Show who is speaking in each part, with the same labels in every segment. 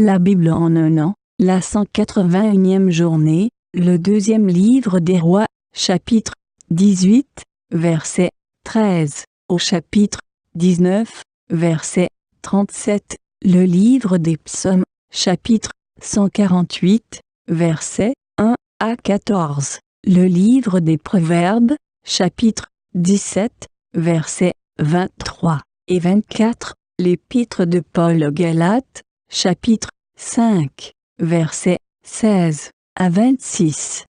Speaker 1: La Bible en un an, la 181e journée, le deuxième livre des rois, chapitre 18, verset 13, au chapitre 19, verset 37, le livre des psaumes, chapitre 148, verset 1 à 14, le livre des proverbes, chapitre 17, verset 23 et 24, l'épître de Paul aux Galates, chapitre 5, versets 16 à 26.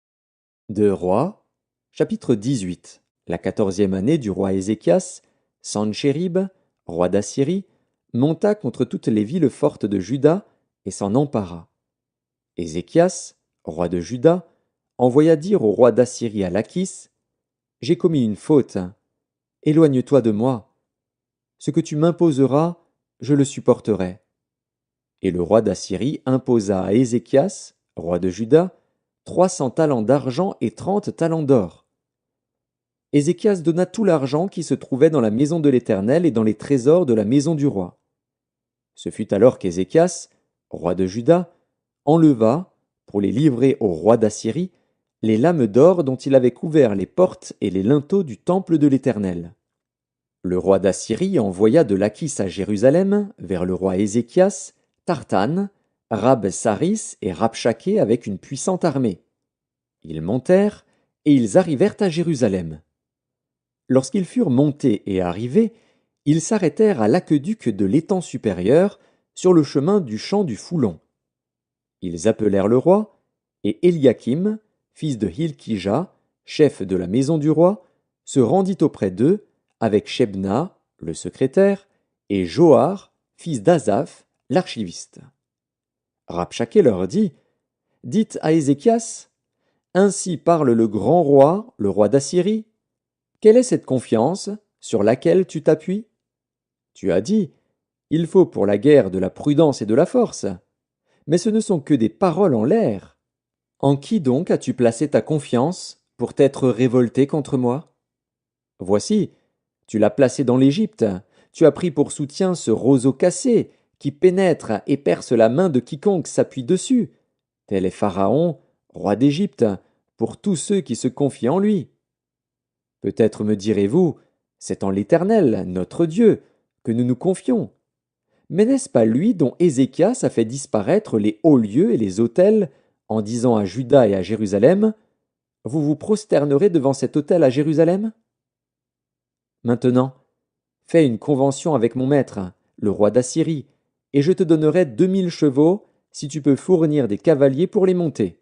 Speaker 2: Deux Rois, chapitre 18. La 14e année du roi Ézéchias, Sanchérib, roi d'Assyrie, monta contre toutes les villes fortes de Juda et s'en empara. Ézéchias, roi de Juda, envoya dire au roi d'Assyrie à Lachis: « J'ai commis une faute. Éloigne-toi de moi. Ce que tu m'imposeras, je le supporterai. » Et le roi d'Assyrie imposa à Ézéchias, roi de Juda, 300 talents d'argent et 30 talents d'or. Ézéchias donna tout l'argent qui se trouvait dans la maison de l'Éternel et dans les trésors de la maison du roi. Ce fut alors qu'Ézéchias, roi de Juda, enleva, pour les livrer au roi d'Assyrie, les lames d'or dont il avait couvert les portes et les linteaux du temple de l'Éternel. Le roi d'Assyrie envoya de Lachis à Jérusalem, vers le roi Ézéchias, Tartan, Rab-Saris et Rabshaké avec une puissante armée. Ils montèrent, et ils arrivèrent à Jérusalem. Lorsqu'ils furent montés et arrivés, ils s'arrêtèrent à l'aqueduc de l'étang supérieur, sur le chemin du champ du Foulon. Ils appelèrent le roi, et Éliakim, fils de Hilkija, chef de la maison du roi, se rendit auprès d'eux, avec Shebna, le secrétaire, et Joar, fils d'Azaph, l'archiviste. Rabshaké leur dit: « Dites à Ézéchias: Ainsi parle le grand roi, le roi d'Assyrie. Quelle est cette confiance sur laquelle tu t'appuies? Tu as dit: Il faut pour la guerre de la prudence et de la force. Mais ce ne sont que des paroles en l'air. En qui donc as-tu placé ta confiance pour t'être révolté contre moi? Voici, tu l'as placé dans l'Égypte. Tu as pris pour soutien ce roseau cassé qui pénètre et perce la main de quiconque s'appuie dessus. Tel est Pharaon, roi d'Égypte, pour tous ceux qui se confient en lui. Peut-être me direz-vous: c'est en l'Éternel, notre Dieu, que nous nous confions. Mais n'est-ce pas lui dont Ézéchias a fait disparaître les hauts lieux et les autels, en disant à Juda et à Jérusalem: Vous vous prosternerez devant cet autel à Jérusalem? Maintenant, fais une convention avec mon maître, le roi d'Assyrie, et je te donnerai 2000 chevaux si tu peux fournir des cavaliers pour les monter.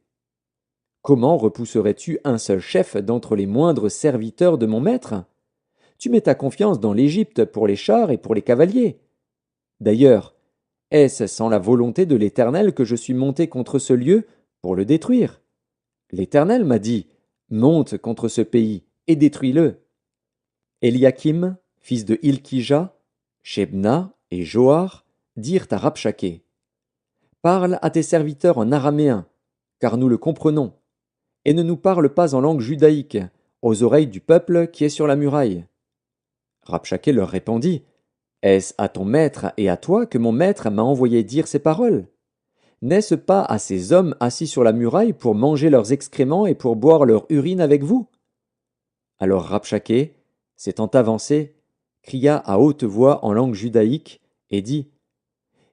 Speaker 2: Comment repousserais-tu un seul chef d'entre les moindres serviteurs de mon maître? Tu mets ta confiance dans l'Égypte pour les chars et pour les cavaliers. D'ailleurs, est-ce sans la volonté de l'Éternel que je suis monté contre ce lieu pour le détruire? L'Éternel m'a dit: Monte contre ce pays et détruis-le. Éliakim, fils de Hilkija, Shebna et Joar dirent à Rabshaké: Parle à tes serviteurs en araméen, car nous le comprenons, et ne nous parle pas en langue judaïque, aux oreilles du peuple qui est sur la muraille. Rabshaké leur répondit: Est-ce à ton maître et à toi que mon maître m'a envoyé dire ces paroles? N'est-ce pas à ces hommes assis sur la muraille pour manger leurs excréments et pour boire leur urine avec vous? Alors Rabshaké, s'étant avancé, cria à haute voix en langue judaïque et dit: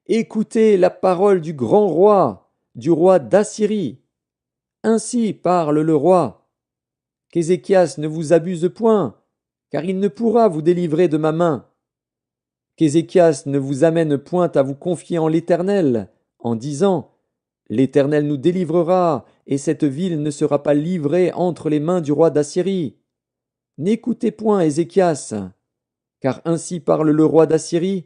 Speaker 2: Écoutez la parole du grand roi, du roi d'Assyrie. Ainsi parle le roi. Qu'Ézéchias ne vous abuse point, car il ne pourra vous délivrer de ma main. Qu'Ézéchias ne vous amène point à vous confier en l'Éternel, en disant: L'Éternel nous délivrera, et cette ville ne sera pas livrée entre les mains du roi d'Assyrie. N'écoutez point Ézéchias, car ainsi parle le roi d'Assyrie: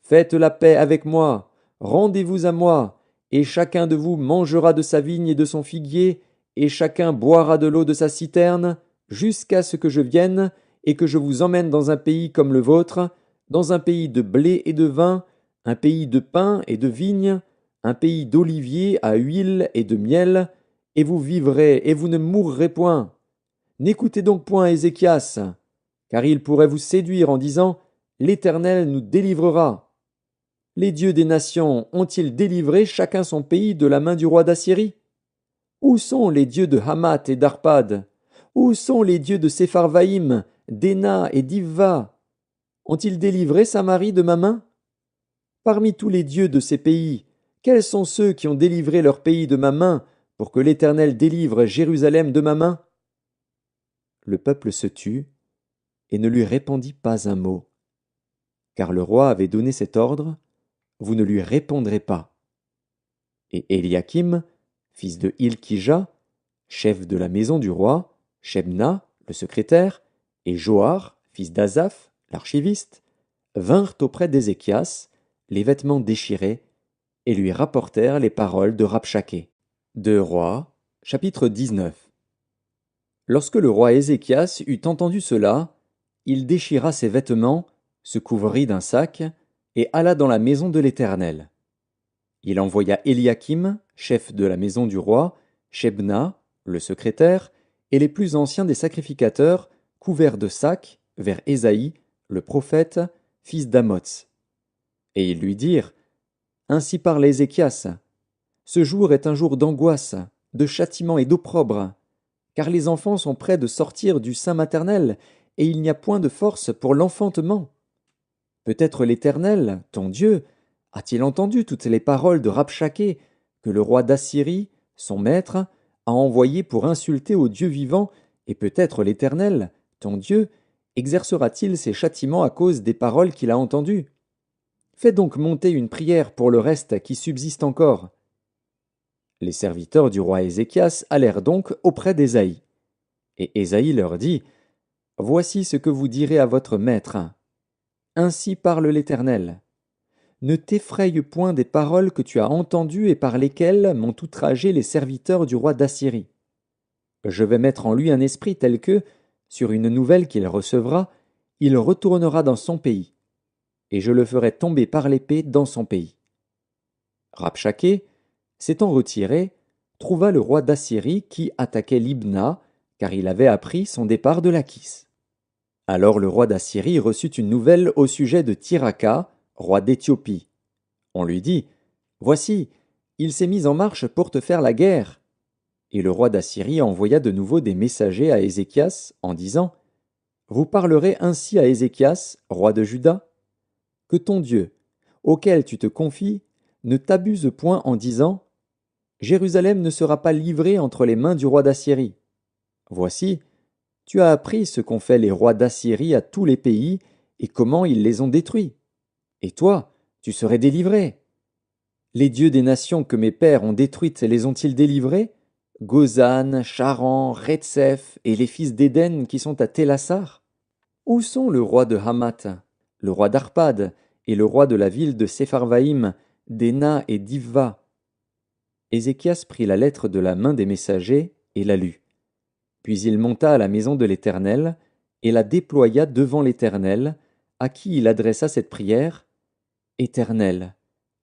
Speaker 2: Faites la paix avec moi, rendez-vous à moi, et chacun de vous mangera de sa vigne et de son figuier, et chacun boira de l'eau de sa citerne, jusqu'à ce que je vienne, et que je vous emmène dans un pays comme le vôtre, dans un pays de blé et de vin, un pays de pain et de vigne, un pays d'oliviers à huile et de miel, et vous vivrez et vous ne mourrez point. N'écoutez donc point Ézéchias, car il pourrait vous séduire en disant: L'Éternel nous délivrera. Les dieux des nations ont-ils délivré chacun son pays de la main du roi d'Assyrie? Où sont les dieux de Hamath et d'Arpad? Où sont les dieux de Sepharvaïm, d'Héna et d'Ivva? Ont-ils délivré Samarie de ma main? Parmi tous les dieux de ces pays, quels sont ceux qui ont délivré leur pays de ma main pour que l'Éternel délivre Jérusalem de ma main? Le peuple se tut et ne lui répondit pas un mot, car le roi avait donné cet ordre: vous ne lui répondrez pas. Et Éliakim, fils de Hilkija, chef de la maison du roi, Shebna, le secrétaire, et Joar, fils d'Azaph, l'archiviste, vinrent auprès d'Ézéchias, les vêtements déchirés, et lui rapportèrent les paroles de Rabshakeh. 2 Rois, chapitre 19. Lorsque le roi Ézéchias eut entendu cela, il déchira ses vêtements, se couvrit d'un sac, et alla dans la maison de l'Éternel. Il envoya Éliakim, chef de la maison du roi, Shebna, le secrétaire, et les plus anciens des sacrificateurs, couverts de sacs, vers Ésaïe, le prophète, fils d'Amoz. Et ils lui dirent: ainsi parle Ézéchias. Ce jour est un jour d'angoisse, de châtiment et d'opprobre, car les enfants sont près de sortir du sein maternel, et il n'y a point de force pour l'enfantement. Peut-être l'Éternel, ton Dieu, a-t-il entendu toutes les paroles de Rabshakeh que le roi d'Assyrie, son maître, a envoyé pour insulter au Dieu vivant, et peut-être l'Éternel, ton Dieu, exercera-t-il ses châtiments à cause des paroles qu'il a entendues? Fais donc monter une prière pour le reste qui subsiste encore. Les serviteurs du roi Ézéchias allèrent donc auprès d'Ésaïe. Et Ésaïe leur dit: voici ce que vous direz à votre maître. Ainsi parle l'Éternel. Ne t'effraie point des paroles que tu as entendues et par lesquelles m'ont outragé les serviteurs du roi d'Assyrie. Je vais mettre en lui un esprit tel que, sur une nouvelle qu'il recevra, il retournera dans son pays, et je le ferai tomber par l'épée dans son pays. Rabshakeh, s'étant retiré, trouva le roi d'Assyrie qui attaquait Libna, car il avait appris son départ de Lachis. Alors le roi d'Assyrie reçut une nouvelle au sujet de Tiraka, roi d'Éthiopie. On lui dit: voici, il s'est mis en marche pour te faire la guerre. Et le roi d'Assyrie envoya de nouveau des messagers à Ézéchias en disant: vous parlerez ainsi à Ézéchias, roi de Juda: que ton Dieu, auquel tu te confies, ne t'abuse point en disant: Jérusalem ne sera pas livrée entre les mains du roi d'Assyrie. Voici, tu as appris ce qu'ont fait les rois d'Assyrie à tous les pays et comment ils les ont détruits. Et toi, tu serais délivré. Les dieux des nations que mes pères ont détruites les ont-ils délivrés? Gozan, Charan, Retsef et les fils d'Éden qui sont à Télassar? Où sont le roi de Hamath, le roi d'Arpad et le roi de la ville de Sepharvaïm, d'Héna et d'Ivva? Ézéchias prit la lettre de la main des messagers et la lut. Puis il monta à la maison de l'Éternel et la déploya devant l'Éternel, à qui il adressa cette prière: Éternel,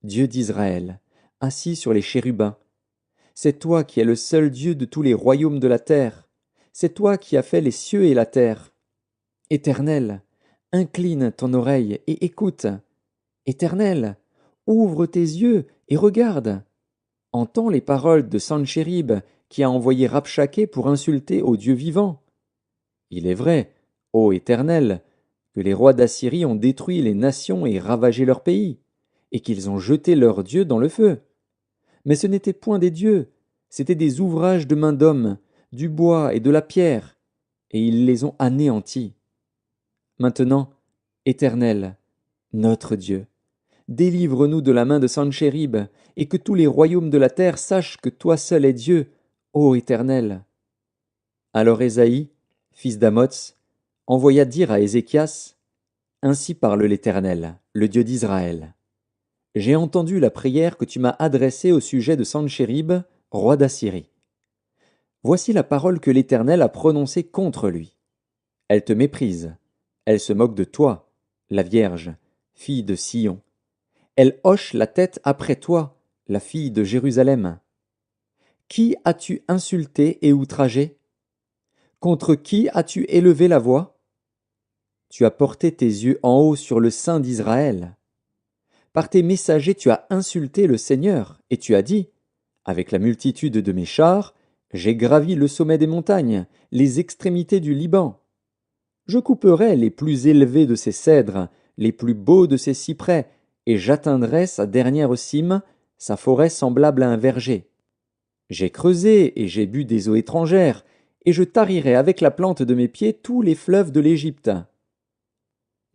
Speaker 2: Dieu d'Israël, assis sur les chérubins, c'est toi qui es le seul Dieu de tous les royaumes de la terre, c'est toi qui as fait les cieux et la terre. Éternel, incline ton oreille et écoute. Éternel, ouvre tes yeux et regarde. Entends les paroles de Sanchérib, qui a envoyé Rabshakeh pour insulter au Dieu vivant. Il est vrai, ô Éternel, que les rois d'Assyrie ont détruit les nations et ravagé leur pays, et qu'ils ont jeté leurs dieux dans le feu. Mais ce n'étaient point des dieux, c'étaient des ouvrages de main d'hommes, du bois et de la pierre, et ils les ont anéantis. Maintenant, Éternel, notre Dieu, délivre-nous de la main de Sanchérib, et que tous les royaumes de la terre sachent que toi seul es Dieu, ô Éternel. Alors Ésaïe, fils d'Amoz, envoya dire à Ézéchias: ainsi parle l'Éternel, le Dieu d'Israël. J'ai entendu la prière que tu m'as adressée au sujet de Sanchérib, roi d'Assyrie. Voici la parole que l'Éternel a prononcée contre lui. Elle te méprise, elle se moque de toi, la Vierge, fille de Sion. Elle hoche la tête après toi, la fille de Jérusalem. Qui as-tu insulté et outragé? Contre qui as-tu élevé la voix? Tu as porté tes yeux en haut sur le sein d'Israël. Par tes messagers tu as insulté le Seigneur, et tu as dit, avec la multitude de mes chars, j'ai gravi le sommet des montagnes, les extrémités du Liban. Je couperai les plus élevés de ses cèdres, les plus beaux de ses cyprès, et j'atteindrai sa dernière cime, sa forêt semblable à un verger. J'ai creusé et j'ai bu des eaux étrangères, et je tarirai avec la plante de mes pieds tous les fleuves de l'Égypte.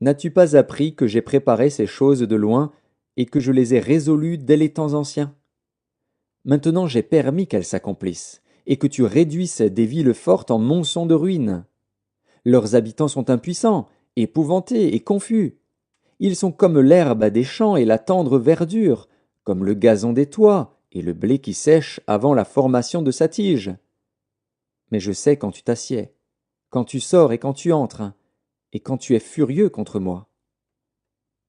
Speaker 2: N'as-tu pas appris que j'ai préparé ces choses de loin, et que je les ai résolues dès les temps anciens? Maintenant j'ai permis qu'elles s'accomplissent, et que tu réduises des villes fortes en monceaux de ruines. Leurs habitants sont impuissants, épouvantés et confus. Ils sont comme l'herbe des champs et la tendre verdure, comme le gazon des toits et le blé qui sèche avant la formation de sa tige. Mais je sais quand tu t'assieds, quand tu sors et quand tu entres, et quand tu es furieux contre moi.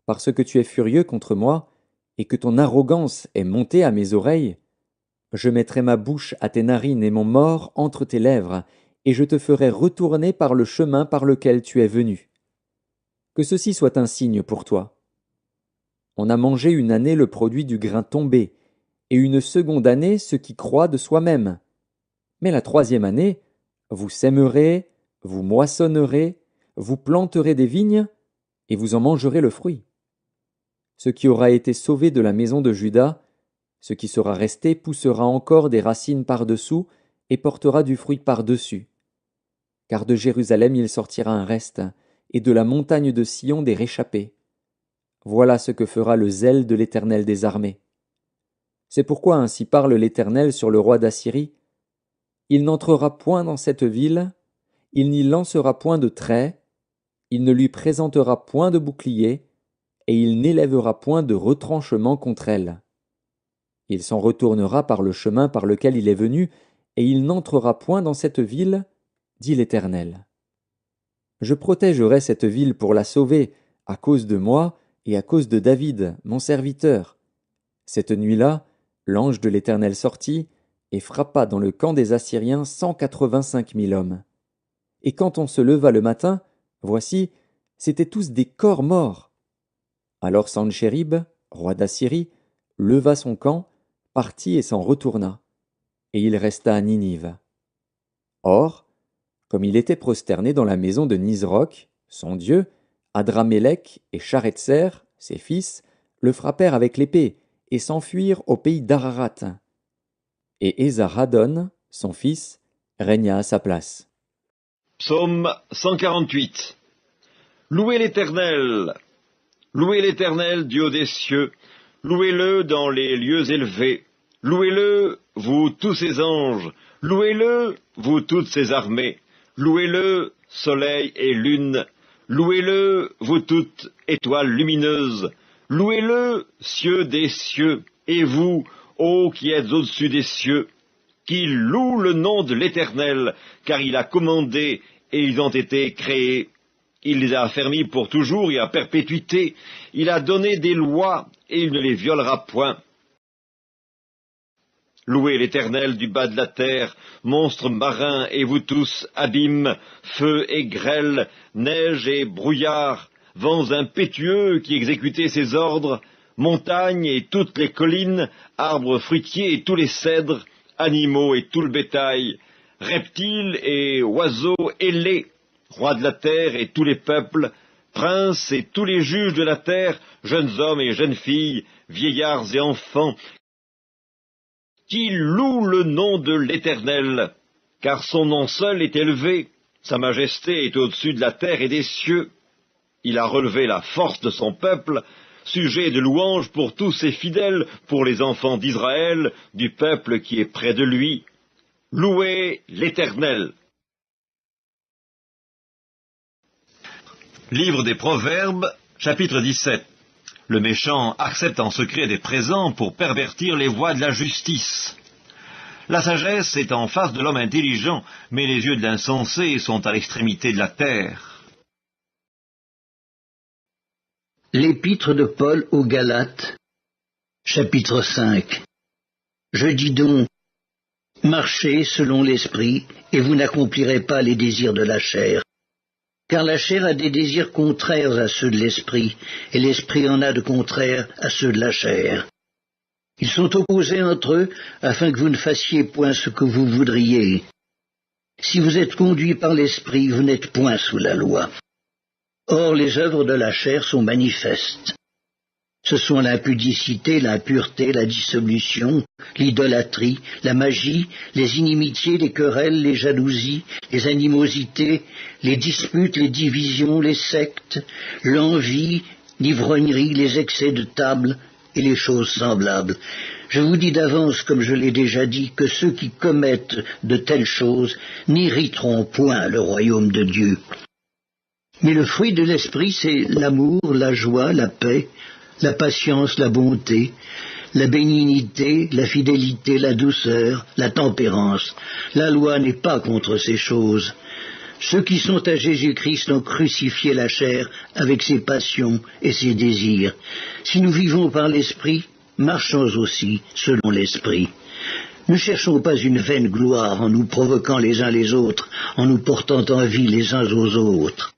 Speaker 2: Parce que tu es furieux contre moi, et que ton arrogance est montée à mes oreilles, je mettrai ma bouche à tes narines et mon mors entre tes lèvres, et je te ferai retourner par le chemin par lequel tu es venu. Que ceci soit un signe pour toi. On a mangé une année le produit du grain tombé, et une seconde année ce qui croît de soi-même. Mais la troisième année, vous sèmerez, vous moissonnerez, vous planterez des vignes, et vous en mangerez le fruit. Ce qui aura été sauvé de la maison de Juda, ce qui sera resté poussera encore des racines par-dessous et portera du fruit par-dessus. Car de Jérusalem il sortira un reste, et de la montagne de Sion des réchappés. Voilà ce que fera le zèle de l'Éternel des armées. C'est pourquoi ainsi parle l'Éternel sur le roi d'Assyrie. Il n'entrera point dans cette ville, il n'y lancera point de trait, il ne lui présentera point de bouclier, et il n'élèvera point de retranchement contre elle. Il s'en retournera par le chemin par lequel il est venu, et il n'entrera point dans cette ville, dit l'Éternel. Je protégerai cette ville pour la sauver, à cause de moi et à cause de David, mon serviteur. Cette nuit-là, l'ange de l'Éternel sortit et frappa dans le camp des Assyriens 185 000 hommes. Et quand on se leva le matin, voici, c'étaient tous des corps morts. Alors Sanchérib, roi d'Assyrie, leva son camp, partit et s'en retourna, et il resta à Ninive. Or, comme il était prosterné dans la maison de Nisroch, son dieu, Adramélec et Charetser, ses fils, le frappèrent avec l'épée, et s'enfuirent au pays d'Ararat. Et Esarhaddon, son fils, régna à sa place.
Speaker 3: Psaume 148. Louez l'Éternel! Louez l'Éternel, Dieu des cieux! Louez-le dans les lieux élevés! Louez-le, vous tous ses anges! Louez-le, vous toutes ses armées! Louez-le, soleil et lune! Louez-le, vous toutes étoiles lumineuses! Louez-le, cieux des cieux! Et vous, ô qui êtes au-dessus des cieux! Qui loue le nom de l'Éternel, car il a commandé, et ils ont été créés. Il les a affermis pour toujours et à perpétuité. Il a donné des lois, et il ne les violera point. Louez l'Éternel du bas de la terre, monstres marins, et vous tous, abîmes, feu et grêle, neige et brouillard, vents impétueux qui exécutaient ses ordres, montagnes et toutes les collines, arbres fruitiers et tous les cèdres, animaux et tout le bétail, reptiles et oiseaux ailés, rois de la terre et tous les peuples, princes et tous les juges de la terre, jeunes hommes et jeunes filles, vieillards et enfants, qui louent le nom de l'Éternel, car son nom seul est élevé, sa majesté est au-dessus de la terre et des cieux. Il a relevé la force de son peuple, sujet de louange pour tous ses fidèles, pour les enfants d'Israël, du peuple qui est près de lui. Louez l'Éternel. Livre des Proverbes, chapitre 17. Le méchant accepte en secret des présents pour pervertir les voies de la justice. La sagesse est en face de l'homme intelligent, mais les yeux de l'insensé sont à l'extrémité de la terre.
Speaker 4: L'épître de Paul aux Galates, chapitre 5. Je dis donc, marchez selon l'esprit, et vous n'accomplirez pas les désirs de la chair. Car la chair a des désirs contraires à ceux de l'esprit, et l'esprit en a de contraires à ceux de la chair. Ils sont opposés entre eux, afin que vous ne fassiez point ce que vous voudriez. Si vous êtes conduits par l'esprit, vous n'êtes point sous la loi. Or, les œuvres de la chair sont manifestes. Ce sont l'impudicité, l'impureté, la dissolution, l'idolâtrie, la magie, les inimitiés, les querelles, les jalousies, les animosités, les disputes, les divisions, les sectes, l'envie, l'ivrognerie, les excès de table et les choses semblables. Je vous dis d'avance, comme je l'ai déjà dit, que ceux qui commettent de telles choses n'hériteront point le royaume de Dieu. Mais le fruit de l'esprit, c'est l'amour, la joie, la paix, la patience, la bonté, la bénignité, la fidélité, la douceur, la tempérance. La loi n'est pas contre ces choses. Ceux qui sont à Jésus-Christ ont crucifié la chair avec ses passions et ses désirs. Si nous vivons par l'esprit, marchons aussi selon l'esprit. Ne cherchons pas une vaine gloire en nous provoquant les uns les autres, en nous portant envie les uns aux autres.